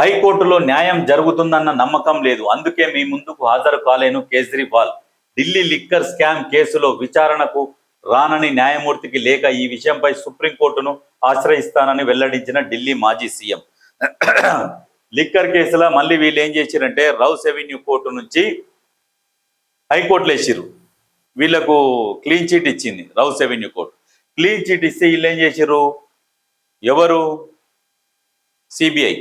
హైకోర్టులో న్యాయం జరుగుతుందన్న నమ్మకం లేదు, అందుకే మీ ముందుకు హాజరు కాలేను కేజ్రీవాల్. ఢిల్లీ లిక్కర్ స్కామ్ కేసులో విచారణకు రానని న్యాయమూర్తికి లేక ఈ విషయంపై సుప్రీంకోర్టును ఆశ్రయిస్తానని వెల్లడించిన ఢిల్లీ మాజీ సీఎం. లిక్కర్ కేసులో మళ్ళీ వీళ్ళు ఏం చేశారంటే రౌస్ అవెన్యూ కోర్టు నుంచి హైకోర్టులో వేసిర్రు. వీళ్లకు క్లీన్ చీట్ ఇచ్చింది rows avenue court. Clean cheat ఇస్తే వీళ్ళు ఏం చేసిర్రు, ఎవరు సిబిఐ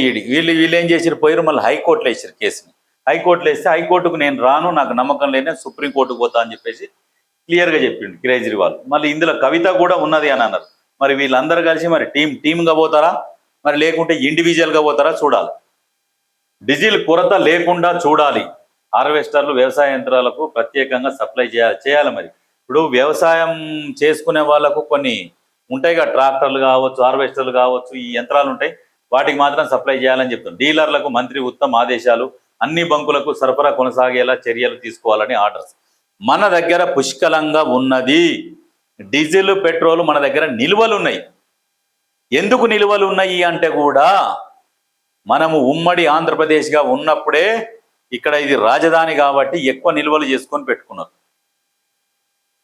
ఈడీ వీళ్ళు ఏం చేసారు, పోయారు మళ్ళీ హైకోర్టులో వేసారు కేసుని. హైకోర్టులో వేస్తే హైకోర్టుకు నేను రాను, నాకు నమ్మకం లేని సుప్రీంకోర్టుకు పోతా అని చెప్పేసి క్లియర్గా చెప్పిండు కేజ్రీవాల్. మళ్ళీ ఇందులో కవిత కూడా ఉన్నది అని అన్నారు. మరి వీళ్ళందరూ కలిసి మరి టీమ్గా పోతారా, మరి లేకుంటే ఇండివిజువల్గా పోతారా చూడాలి. డీజిల్ కొరత లేకుండా చూడాలి. హార్వెస్టర్లు వ్యవసాయ యంత్రాలకు ప్రత్యేకంగా సప్లై చేయాలి. మరి ఇప్పుడు వ్యవసాయం చేసుకునే వాళ్ళకు కొన్ని ఉంటాయి కదా, ట్రాక్టర్లు కావచ్చు, హార్వెస్టర్లు కావచ్చు, ఈ యంత్రాలు ఉంటాయి, వాటికి మాత్రం సప్లై చేయాలని చెప్తాం. డీలర్లకు మంత్రి ఉత్తమ ఆదేశాలు, అన్ని బంకులకు సరఫరా కొనసాగేలా చర్యలు తీసుకోవాలని ఆర్డర్స్. మన దగ్గర పుష్కలంగా ఉన్నది డీజిల్, పెట్రోల్ మన దగ్గర నిల్వలు ఉన్నాయి. ఎందుకు నిల్వలు ఉన్నాయి అంటే కూడా మనము ఉమ్మడి ఆంధ్రప్రదేశ్గా ఉన్నప్పుడే ఇక్కడ ఇది రాజధాని కాబట్టి ఎక్కువ నిల్వలు చేసుకొని పెట్టుకున్నారు.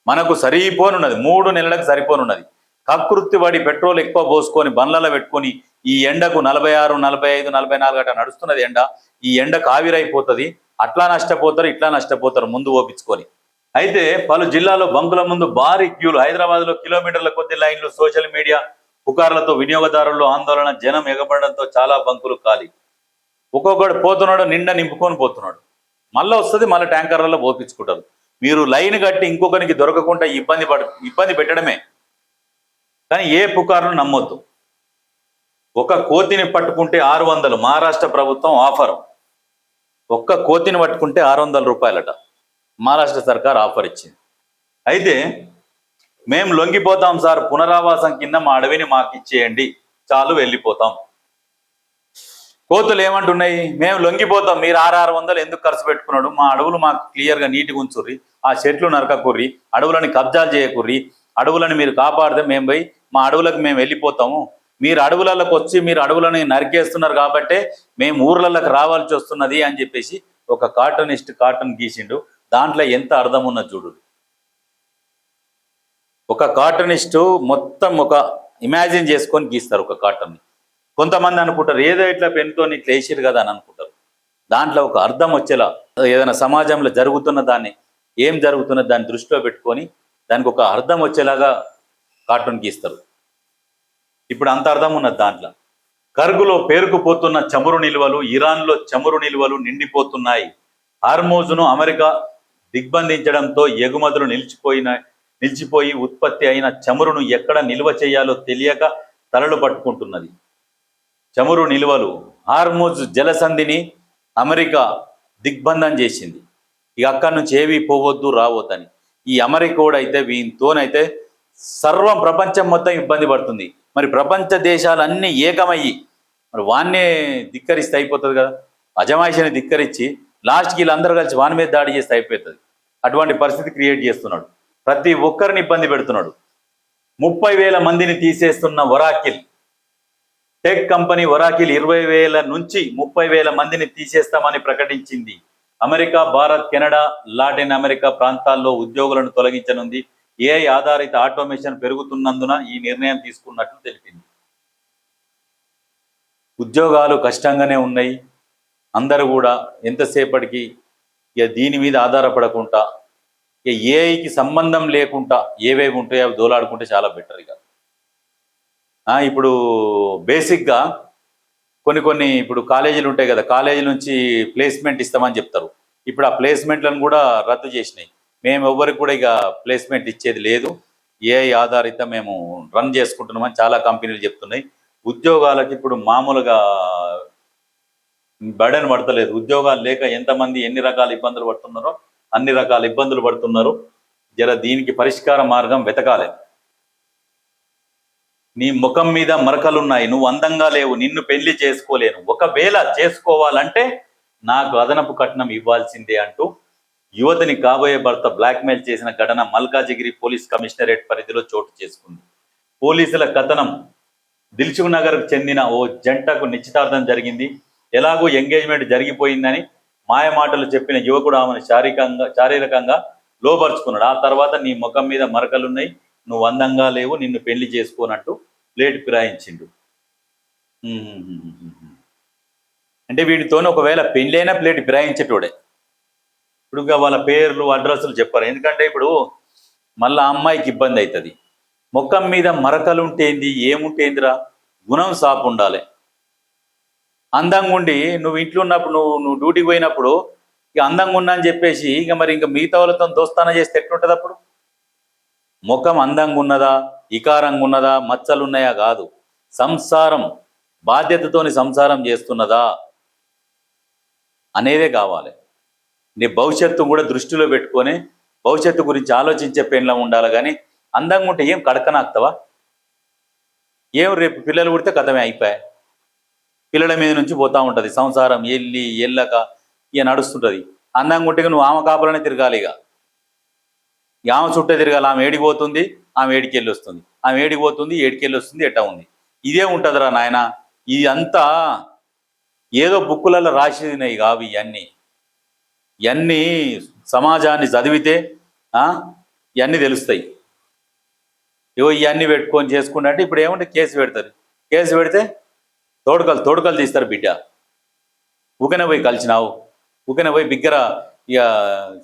మనకు సరిపోనున్నది, 3 నెలలకు సరిపోనున్నది. కకృతి పడి పెట్రోల్ ఎక్కువ పోసుకొని బండ్లలో పెట్టుకొని ఈ ఎండకు 46, 45, 44 అట్లా నడుస్తున్నది ఎండ. ఈ ఎండకు ఆవిరైపోతుంది. అట్లా నష్టపోతారు, ఇట్లా నష్టపోతారు ముందు ఓపించుకొని. అయితే పలు జిల్లాలో బంకుల ముందు భారీ క్యూలు, హైదరాబాద్లో కిలోమీటర్ల కొద్ది లైన్లు, సోషల్ మీడియా పుకార్లతో వినియోగదారుల్లో ఆందోళన, జనం ఎగబడడంతో చాలా బంకులు ఖాళీ. ఒక్కొక్కడు పోతున్నాడు, నిండా నింపుకొని పోతున్నాడు. మళ్ళీ వస్తుంది, మళ్ళీ ట్యాంకర్లలో పోపించుకుంటారు. మీరు లైన్ కట్టి ఇంకొకరికి దొరకకుండా ఇబ్బంది పెట్టడమే. కానీ ఏ పుకార్ను నమ్మొద్దు. ఒక కోతిని పట్టుకుంటే 600, మహారాష్ట్ర ప్రభుత్వం ఆఫర్. ఒక్క కోతిని పట్టుకుంటే 600 రూపాయలట మహారాష్ట్ర సర్కార్ ఆఫర్ ఇచ్చింది. అయితే మేము లొంగిపోతాం సార్, పునరావాసం కింద మా అడవిని మాకు ఇచ్చేయండి చాలు, వెళ్ళిపోతాం. కోతులు ఏమంటున్నాయి, మేము లొంగిపోతాం, మీరు 600 ఎందుకు ఖర్చు పెట్టుకున్నాడు, మా అడవులు మాకు క్లియర్గా నీట్గా ఉంచుర్రి, ఆ చెట్లు నరకకుర్రి, అడవులని కబ్జాలు చేయకుర్రి, అడవులను మీరు కాపాడితే మేము పోయి మా అడవులకు మేము వెళ్ళిపోతాము. మీరు అడవులలోకి వచ్చి మీరు అడవులని నరికేస్తున్నారు కాబట్టే మేము ఊర్లలోకి రావాల్సి వస్తున్నది అని చెప్పేసి ఒక కార్టూన్ గీసిండు. దాంట్లో ఎంత అర్థం ఉన్నది చూడు. ఒక కార్టూనిస్టు మొత్తం ఒక ఇమాజిన్ చేసుకొని గీస్తారు ఒక కార్టూన్ని. కొంతమంది అనుకుంటారు ఏదో ఇట్లా పెన్తో ఇట్లా వేసిరు కదా అని అనుకుంటారు. దాంట్లో ఒక అర్థం వచ్చేలా ఏదైనా సమాజంలో జరుగుతున్న దాన్ని, ఏం జరుగుతున్న దాన్ని దృష్టిలో పెట్టుకొని దానికి ఒక అర్థం వచ్చేలాగా కార్టూన్ గీస్తారు. ఇప్పుడు అంత అర్థం ఉన్నది దాంట్లో. కర్గులో పేరుకుపోతున్న చమురు నిల్వలు, ఇరాన్లో చమురు నిల్వలు నిండిపోతున్నాయి. హార్మోజును అమెరికా దిగ్బంధించడంతో ఎగుమతులు నిలిచిపోయి ఉత్పత్తి అయిన చమురును ఎక్కడ నిల్వ చేయాలో తెలియక తలలు పట్టుకుంటున్నది. చమురు నిల్వలు, హార్మోజ్ జలసంధిని అమెరికా దిగ్బంధం చేసింది. ఇక అక్కడి నుంచి ఏవి పోవద్దు రావద్దని. ఈ అమెరికా కూడా అయితే వీనితోనైతే సర్వం ప్రపంచం మొత్తం ఇబ్బంది పడుతుంది. మరి ప్రపంచ దేశాలన్నీ ఏకమయ్యి మరి వాన్నే ధిక్కరిస్తే అయిపోతుంది కదా. అజమాయిషిని ధిక్కరించి లాస్ట్కి వీళ్ళందరూ కలిసి వాని మీద దాడి చేస్తే అయిపోతుంది. అటువంటి పరిస్థితి క్రియేట్ చేస్తున్నాడు. ప్రతి ఒక్కరిని ఇబ్బంది పెడుతున్నాడు. 30,000 మందిని తీసేస్తున్న ఒరాకిల్ టెక్ కంపెనీ ఒరాకిల్ 20,000 నుంచి 30,000 మందిని తీసేస్తామని ప్రకటించింది. America, Bharat, Canada, Latin America ప్రాంతాల్లో ఉద్యోగులను తొలగించనుంది. ఏఐ ఆధారిత ఆటోమేషన్ పెరుగుతున్నందున ఈ నిర్ణయం తీసుకున్నట్లు తెలిపింది. ఉద్యోగాలు కష్టంగానే ఉన్నాయి. అందరూ కూడా ఎంతసేపటికి ఇక దీని మీద ఆధారపడకుండా ఇక ఏఐకి సంబంధం లేకుండా ఏవేవి ఉంటాయో అవి దోలాడుకుంటే చాలా బెటర్. ఇక ఇప్పుడు బేసిక్గా కొన్ని ఇప్పుడు కాలేజీలు ఉంటాయి కదా, కాలేజీ నుంచి ప్లేస్మెంట్ ఇస్తామని చెప్తారు. ఇప్పుడు ఆ ప్లేస్మెంట్లను కూడా రద్దు చేసినాయి. మేము ఎవరికి కూడా ఇక ప్లేస్మెంట్ ఇచ్చేది లేదు, ఏఐ ఆధారిత మేము రన్ చేసుకుంటున్నామని చాలా కంపెనీలు చెప్తున్నాయి. ఉద్యోగాలకు ఇప్పుడు మామూలుగా బర్డెన్ పడతలేదు. ఉద్యోగాలు లేక ఎంతమంది ఎన్ని రకాల ఇబ్బందులు పడుతున్నారో అన్ని రకాల ఇబ్బందులు పడుతున్నారు. దీనికి పరిష్కార మార్గం వెతకాలి. నీ ముఖం మీద మరకలున్నాయి, నువ్వు అందంగా లేవు, నిన్ను పెళ్లి చేసుకోలేను, ఒకవేళ చేసుకోవాలంటే నాకు అదనపు కట్నం ఇవ్వాల్సిందే అంటూ యువతిని కాబోయే భర్త బ్లాక్మెయిల్ చేసిన ఘటన మల్కాజిగిరి పోలీస్ కమిషనరేట్ పరిధిలో చోటు చేసుకుంది. పోలీసుల కథనం దిల్సుఖ్ నగర్కు చెందిన ఓ జంటకు నిశ్చితార్థం జరిగింది. ఎలాగో ఎంగేజ్మెంట్ జరిగిపోయిందని మాయమాటలు చెప్పిన యువకుడు ఆమెను శారీరకంగా లోపరుచుకున్నాడు. ఆ తర్వాత నీ ముఖం మీద మరకలున్నాయి, నువ్వు అందంగా లేవు, నిన్ను పెళ్లి చేసుకోనట్టు ప్లేట్ ఫిరాయించిండు. అంటే వీటితోనే ఒకవేళ పెళ్ళైనా ప్లేట్ ఫిరాయించేటోడే. ఇప్పుడు వాళ్ళ పేర్లు అడ్రస్లు చెప్పారు. ఎందుకంటే ఇప్పుడు మళ్ళీ అమ్మాయికి ఇబ్బంది అవుతుంది. ముఖం మీద మరకలు ఉంటేంది, ఏముంటేందిరా, గుణం సాపు ఉండాలి. అందంగా ఉండి నువ్వు ఇంట్లో ఉన్నప్పుడు నువ్వు డ్యూటీకి పోయినప్పుడు ఇక అందంగా ఉన్నా అని చెప్పేసి ఇంకా మిగతా వాళ్ళతో దోస్తాన చేస్తే ఎట్లుంటుంది? అప్పుడు ముఖం అందంగా ఉన్నదా, ఇకారంగా ఉన్నదా, మచ్చలు ఉన్నాయా కాదు, సంసారం బాధ్యతతోని సంసారం చేస్తున్నదా అనేదే కావాలి. నీ భవిష్యత్తు కూడా దృష్టిలో పెట్టుకొని భవిష్యత్తు గురించి ఆలోచించే పెళ్ళం ఉండాలి. కానీ అందంగా ఉంటే ఏం కడకనాక్తావా? ఏం రేపు పిల్లలు పుడితే కథమే అయిపోయాయి. పిల్లల మీద నుంచి పోతూ ఉంటుంది సంసారం, ఎల్లక ఇక నడుస్తుంటుంది. అందంగా ఉంటే నువ్వు ఆమె కాపులనే తిరగాలి. ఇక ఆమె చుట్టే తిరగాలి. ఆమె ఏడిపోతుంది, ఆమె ఏడికెళ్ళి వస్తుంది, ఆమె ఏడిపోతుంది, ఏడికెళ్ళి వస్తుంది, ఎట్టా ఉంది. ఇదే ఉంటుందిరా నాయన. ఇది అంతా ఏదో బుక్కులలో రాసినవి కావు. ఇవన్నీ సమాజాన్ని చదివితే ఇవన్నీ తెలుస్తాయి. ఇవన్నీ పెట్టుకొని చేసుకుంటే ఇప్పుడు ఏమంటే కేసు పెడతారు. కేసు పెడితే తోడుకలు తీస్తారు. బిడ్డ ఊకనే పోయి కలిసినావు, ఊకనే పోయి బిగ్గర ఇక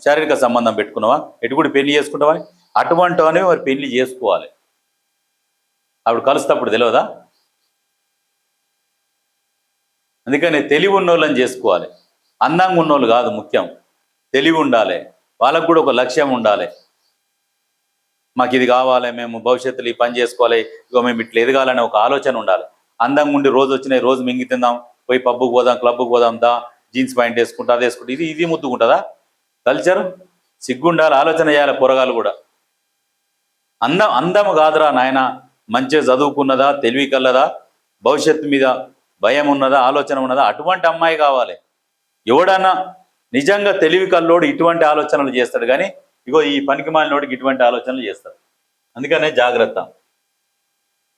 శారీరక సంబంధం పెట్టుకున్నావా, ఎటుకుడు పెళ్లి చేసుకుంటావా, అటువంటి అనేవి మరి పెళ్లి చేసుకోవాలి. అప్పుడు కలుస్తప్పుడు తెలియదా? అందుకని తెలివి ఉన్నోళ్ళని చేసుకోవాలి. అందంగా ఉన్నోళ్ళు కాదు ముఖ్యం, తెలివి ఉండాలి. వాళ్ళకు కూడా ఒక లక్ష్యం ఉండాలి. మాకు ఇది కావాలి, మేము భవిష్యత్తులో ఈ పని చేసుకోవాలి, ఇగో మేము ఇట్లా ఎదగాలనే ఒక ఆలోచన ఉండాలి. అందంగా ఉండి రోజు వచ్చినాయి, రోజు మింగి తిందాం, పోయి పబ్బుకు పోదాం, క్లబ్కు పోదాం, జీన్స్ ప్యాంట్ వేసుకుంటా, అది వేసుకుంటా, ఇది ముద్దుకుంటుందా కల్చర్? సిగ్గుండాలి, ఆలోచన చేయాలి. పొరగాలు కూడా అందం కాదురా నాయన, మంచిగా చదువుకున్నదా, తెలివి కల్లదా, భవిష్యత్తు మీద భయం ఉన్నదా, ఆలోచన ఉన్నదా, అటువంటి అమ్మాయి కావాలి. ఎవడన్నా నిజంగా తెలివి కల్లోడు ఇటువంటి ఆలోచనలు చేస్తాడు. కానీ ఇగో ఈ పనికి మాలినోడికి ఇటువంటి ఆలోచనలు చేస్తాడు. అందుకనే జాగ్రత్త.